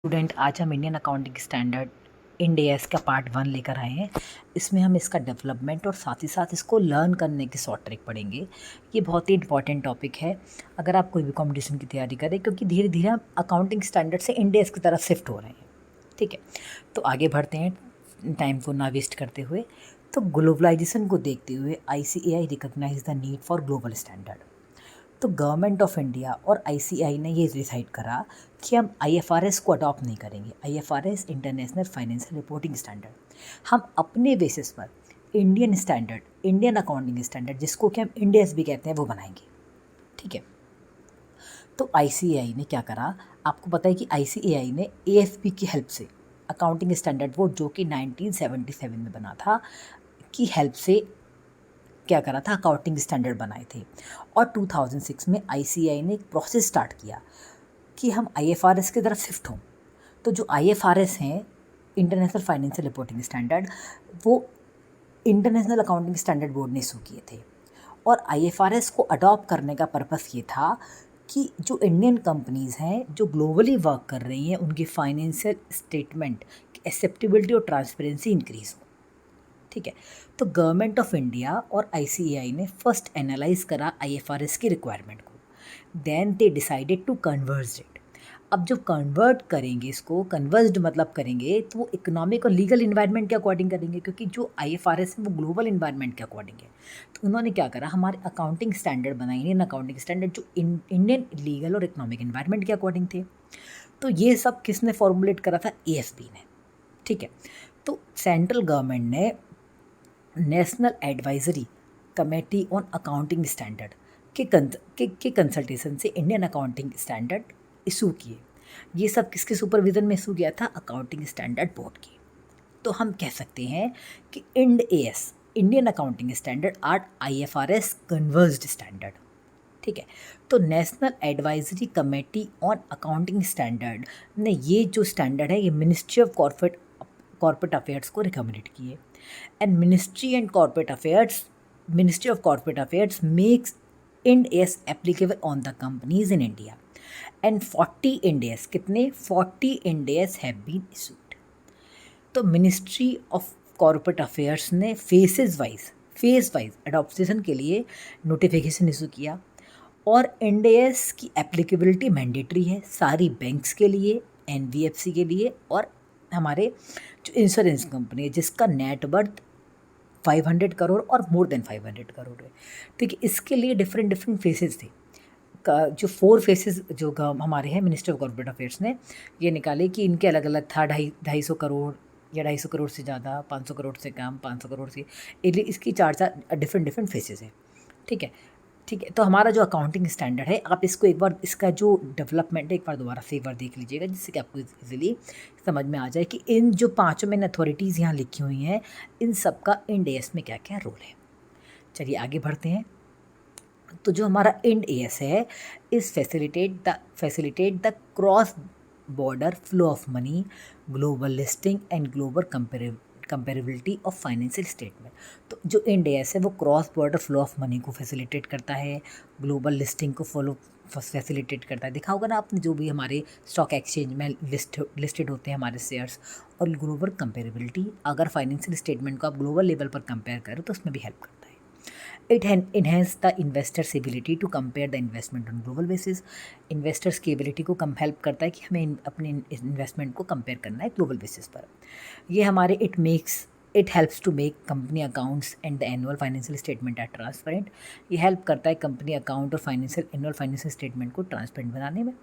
Student, आज हम Indian accounting standard Ind AS का पार्ट 1 लेकर आए हैं। इसमें हम इसका डेवलपमेंट और साथ ही साथ इसको लर्न करने की शॉर्ट ट्रिक पढ़ेंगे। ये बहुत ही इंपॉर्टेंट टॉपिक है अगर आप कोई भी कंपटीशन की तैयारी करें, क्योंकि धीरे धीरे हम अकाउंटिंग स्टैंडर्ड से इंड एएस की तरफ शिफ्ट हो रहे हैं। ठीक है, तो आगे बढ़ते हैं टाइम को ना वेस्ट करते हुए। तो ग्लोबलाइजेशन को देखते हुए ICAI recognize the need for global standard. तो गवर्नमेंट ऑफ इंडिया और आईसीएआई ने ये डिसाइड करा कि हम आईएफआरएस को अडॉप्ट नहीं करेंगे। IFRS international financial reporting standard, हम अपने बेसिस पर Indian standard, Indian accounting standard, जिसको कि हम इंडेस भी कहते हैं, वो बनाएंगे। ठीक है, तो आईसीएआई ने क्या करा, आपको पता है कि आईसीएआई ने एएफपी की हेल्प से अकाउंटिंग स्टैंडर्ड बोर्ड, जो कि 1977 में बना था, की हेल्प से क्या करा था, अकाउंटिंग स्टैंडर्ड बनाए थे। और 2006 में आईसीएआई ने एक प्रोसेस स्टार्ट किया कि हम आईएफआरएस की तरफ शिफ्ट हों। तो जो आईएफआरएस हैं, इंटरनेशनल फाइनेंशियल रिपोर्टिंग स्टैंडर्ड, वो इंटरनेशनल अकाउंटिंग स्टैंडर्ड बोर्ड ने इशू किए थे। और आईएफआरएस को अडॉप्ट करने का पर्पस ये था कि जो इंडियन कंपनीज़ हैं जो ग्लोबली वर्क कर रही हैं, उनकी फाइनेंशियल स्टेटमेंट की एक्सेप्टेबिलिटी और ट्रांसपेरेंसी इंक्रीज़ हो। ठीक है, तो गवर्नमेंट ऑफ इंडिया और आईसीएआई ने फर्स्ट एनालाइज करा आईएफआरएस की रिक्वायरमेंट को, then they decided to converge it. अब जो कन्वर्ट करेंगे, इसको कन्वर्स्ड मतलब करेंगे, तो वो इकोनॉमिक और लीगल इन्वायरमेंट के अकॉर्डिंग करेंगे, क्योंकि जो आईएफआरएस है वो ग्लोबल इन्वायरमेंट के अकॉर्डिंग है। तो उन्होंने क्या करा, हमारे अकाउंटिंग स्टैंडर्ड बनाए, इंडियन अकाउंटिंग स्टैंडर्ड, जो इंडियन लीगल और इकोनॉमिक इन्वायरमेंट के अकॉर्डिंग थे। तो ये सब किसने फॉर्मुलेट करा था, एएफपी ने। ठीक है, तो सेंट्रल गवर्नमेंट ने national advisory committee on accounting standard के कंसल्टेशन से इंडियन अकाउंटिंग स्टैंडर्ड इशू किए। ये सब किसके सुपरविजन में इशू किया था, अकाउंटिंग स्टैंडर्ड बोर्ड की। तो हम कह सकते हैं कि Ind AS, Indian accounting standard, are IFRS converged standard. ठीक है, तो national advisory committee on accounting standard ने ये जो स्टैंडर्ड है, ये मिनिस्ट्री ऑफ कॉर्पोरेट अफेयर्स को रिकमेंडेड किए। And ministry of corporate affairs makes Ind S applicable on the companies in India. And 40 Ind S, कितने, 40 Ind S have been issued. तो ministry of corporate affairs ने phase wise adoption के लिए notification issue किया। और end S की applicability mandatory है सारी बैंक्स के लिए, एनबीएफसी के लिए, और हमारे जो इंश्योरेंस कंपनी है जिसका नेट वर्थ 500 करोड़ और मोर देन 500 करोड़ है। ठीक है, इसके लिए डिफरेंट फेसेस थे। जो 4 फेसेस जो हमारे हैं, मिनिस्टर ऑफ कॉर्पोरेट अफेयर्स ने ये निकाले कि इनके अलग अलग था, 250 करोड़ या 250 करोड़ से ज़्यादा, 500 करोड़ से कम, 500 करोड़ से, इसलिए इसकी 4 डिफरेंट फेसेस हैं। ठीक है, ठीक है, तो हमारा जो अकाउंटिंग स्टैंडर्ड है, आप इसको एक बार, इसका जो डेवलपमेंट है, एक बार दोबारा से एक बार देख लीजिएगा, जिससे कि आपको इजीली समझ में आ जाए कि इन जो 5 मेन अथॉरिटीज़ यहाँ लिखी हुई हैं, इन सब का इंड एएस में क्या क्या रोल है। चलिए आगे बढ़ते हैं। तो जो हमारा इंड एएस है, इस facilitate the cross border flow of money, global listing and global comparability of financial statement. तो जो इंड एएस है वो cross border flow of money को फैसिलिटेट करता है, ग्लोबल लिस्टिंग को फैसिलिटेट करता है। देखा होगा ना आपने, जो भी हमारे स्टॉक एक्सचेंज में लिस्टेड होते हैं हमारे शेयर्स, और ग्लोबल कंपेरेबिलिटी, अगर फाइनेंशियल स्टेटमेंट को आप ग्लोबल लेवल पर कंपेयर करें तो उसमें भी हेल्प करता है। It enhance the investors ability to compare the investment on global basis. Investors की एबिलिटी को कम हेल्प करता है कि हमें अपने इन्वेस्टमेंट को कंपेयर करना है ग्लोबल बेसिस पर। ये हमारे it helps to make company accounts and the annual financial statement are transparent. ये हेल्प करता है कंपनी अकाउंट और एनुअल फाइनेंशियल स्टेटमेंट को ट्रांसपेरेंट बनाने में।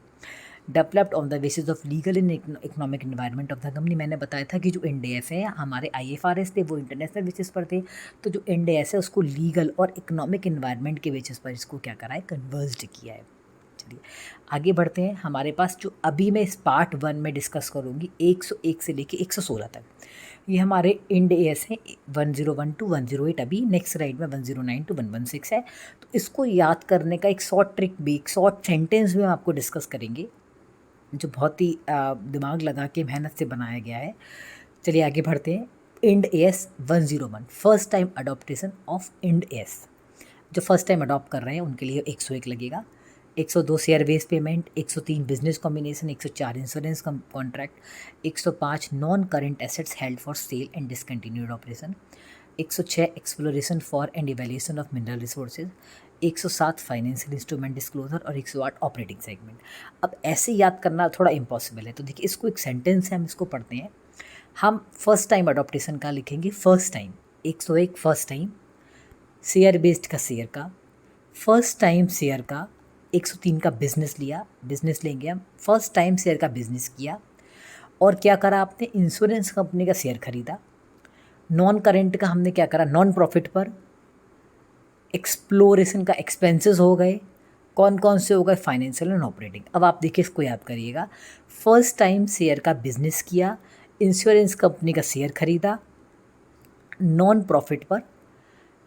Developed on the basis of legal and economic environment of the company. मैंने बताया था कि जो इंड एएस है, हमारे आईएफआरएस थे वो इंटरनेशनल बेसिस पर थे, तो जो इंड एएस है उसको लीगल और इकोनॉमिक इन्वायरमेंट के बेसिस पर इसको क्या करा है, कन्वर्ज्ड किया है। चलिए आगे बढ़ते हैं। हमारे पास जो अभी मैं इस पार्ट 1 में डिस्कस करूँगी 101 से लेके 116 तक, ये हमारे इंड एएस हैं, 101 to 108। अभी नेक्स्ट स्लाइड में 109 to 116 है। तो इसको याद करने का एक शॉर्ट ट्रिक भी, एक शॉर्ट सेंटेंस भी हम आपको डिस्कस करेंगे, जो बहुत ही दिमाग लगा के मेहनत से बनाया गया है। चलिए आगे बढ़ते हैं। Ind AS 101, first time adaptation of Ind AS. जो फर्स्ट टाइम अडॉप्ट कर रहे हैं उनके लिए 101 लगेगा। 102 share base payment, 103 business combination, 104 insurance contract, 105 non current assets held for sale and discontinued operation, 106 exploration for and evaluation of mineral resources, 107 financial instrument disclosure और 108 operating segment. अब ऐसे याद करना थोड़ा इम्पॉसिबल है, तो देखिए इसको एक सेंटेंस है, हम इसको पढ़ते हैं। हम फर्स्ट टाइम अडॉप्टेशन का लिखेंगे, first time 101 first time share based का शेयर का, फर्स्ट टाइम शेयर का 103 का बिजनेस लिया, बिजनेस लेंगे हम, फर्स्ट टाइम शेयर का बिजनेस किया और क्या करा आपने, इंश्योरेंस कंपनी का शेयर खरीदा। नॉन करेंट का हमने क्या करा, नॉन प्रॉफिट पर एक्सप्लोरेशन का एक्सपेंसेस हो गए, कौन कौन से हो गए, फाइनेंशियल एंड ऑपरेटिंग। अब आप देखिए इसको याद करिएगा, फर्स्ट टाइम शेयर का बिजनेस किया, इंश्योरेंस कंपनी का शेयर खरीदा, नॉन प्रॉफिट पर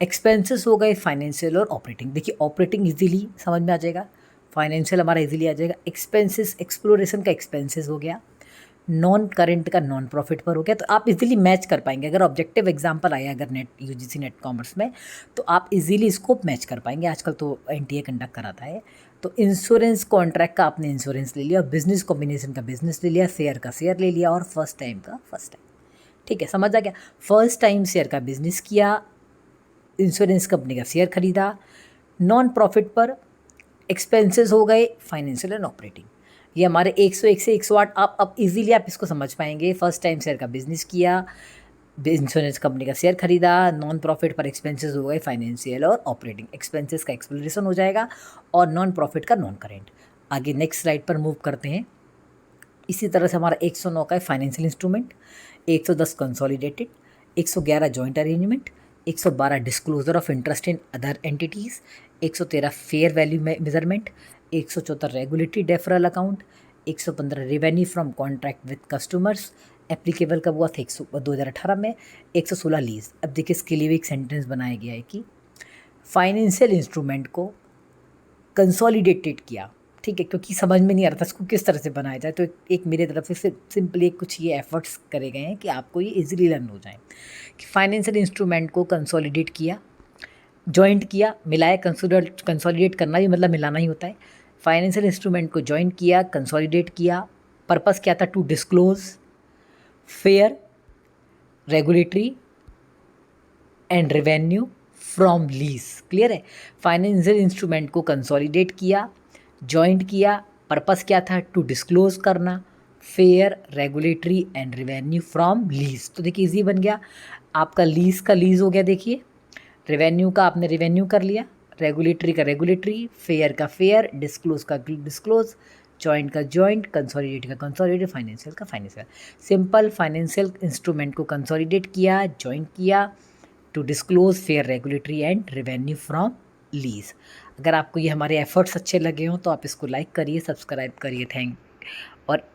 एक्सपेंसेस हो गए, फाइनेंशियल और ऑपरेटिंग। देखिए ऑपरेटिंग इजीली समझ में आ जाएगा, फाइनेंशियल हमारा इजीली आ जाएगा, एक्सपेंसेस एक्सप्लोरेशन का एक्सपेंसेस हो गया, नॉन करेंट का नॉन प्रॉफिट पर हो गया। तो आप इजीली मैच कर पाएंगे, अगर ऑब्जेक्टिव एग्जांपल आया अगर नेट यूजीसी नेट कॉमर्स में, तो आप इजीली इसको मैच कर पाएंगे। आजकल तो एनटीए कंडक्ट कराता है। तो इंश्योरेंस कॉन्ट्रैक्ट का आपने इंश्योरेंस ले लिया, बिजनेस कॉम्बिनेशन का बिजनेस ले लिया, शेयर का शेयर ले लिया और फर्स्ट टाइम का फर्स्ट टाइम। ठीक है, समझ आ गया। फर्स्ट टाइम शेयर का बिजनेस किया, इंश्योरेंस कंपनी का शेयर खरीदा, नॉन प्रॉफिट पर एक्सपेंसेस हो गए, फाइनेंशियल एंड ऑपरेटिंग। ये हमारे 101 से 108 आप इजीली आप इसको समझ पाएंगे। फर्स्ट टाइम शेयर का बिजनेस किया, इंश्योरेंस कंपनी का शेयर खरीदा, नॉन प्रॉफिट पर एक्सपेंसेस हो गए, फाइनेंशियल और ऑपरेटिंग। एक्सपेंसेस का एक्सप्लोरेशन हो जाएगा और नॉन प्रॉफिट का नॉन करेंट। आगे नेक्स्ट स्लाइड पर मूव करते हैं। इसी तरह से हमारा 109 का है financial instrument, 110 consolidated, 111 joint arrangement, 112 disclosure of interest in other entities, 113 fair value measurement, 114 regulatory deferral account, 115 revenue from contract with customers. Applicable कब हुआ था, 2018 में। 116 लीज। अब देखिए इसके लिए भी एक सेंटेंस बनाया गया है कि फाइनेंशियल इंस्ट्रूमेंट को कंसोलिडेटेड किया। ठीक है, क्योंकि समझ में नहीं आ रहा था इसको किस तरह से बनाया जाए, तो एक मेरे तरफ से सिंपली कुछ ये एफर्ट्स करे गए हैं कि आपको ये इजीली लर्न हो जाए। कि फाइनेंशियल इंस्ट्रूमेंट को कंसोलिडेट किया, जॉइंट किया, मिलाया। कंसोलिडेट करना भी मतलब मिलाना ही होता है। फाइनेंशियल इंस्ट्रूमेंट को जॉइंट किया, कंसोलिडेट किया। पर्पस क्या था, to disclose fair, regulatory and revenue from lease. Clear है। फाइनेंशियल इंस्ट्रूमेंट को कंसोलिडेट किया, जॉइंट किया, पर्पस क्या था, टू डिस्क्लोज करना fair, regulatory and revenue from lease. तो देखिए इजी बन गया आपका, लीज का लीज हो गया, देखिए रेवेन्यू का आपने रेवेन्यू कर लिया, रेगुलेटरी का रेगुलेटरी, फेयर का फेयर, डिस्क्लोज का डिस्क्लोज, जॉइंट का जॉइंट, कंसोलिडेट का कंसोलिडेट, फाइनेंशियल का फाइनेंशियल। सिंपल फाइनेंशियल इंस्ट्रूमेंट को कंसोलिडेट किया, जॉइंट किया, to disclose fair, regulatory and revenue from lease. अगर आपको ये हमारे एफर्ट्स अच्छे लगे हों तो आप इसको लाइक करिए, सब्सक्राइब करिए,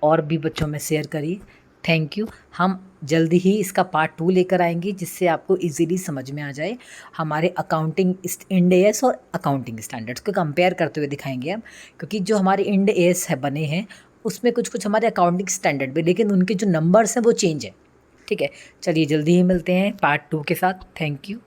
और भी बच्चों में शेयर करिए। Thank you. हम जल्दी ही इसका पार्ट 2 लेकर आएंगे, जिससे आपको इजीली समझ में आ जाए। हमारे अकाउंटिंग इंड एस और अकाउंटिंग स्टैंडर्ड्स को कंपेयर करते हुए दिखाएंगे हम, क्योंकि जो हमारे इंड एस है बने हैं उसमें कुछ कुछ हमारे अकाउंटिंग स्टैंडर्ड भी, लेकिन उनके जो नंबर्स हैं वो चेंज है। ठीक है, चलिए जल्दी ही मिलते हैं पार्ट 2 के साथ। Thank you.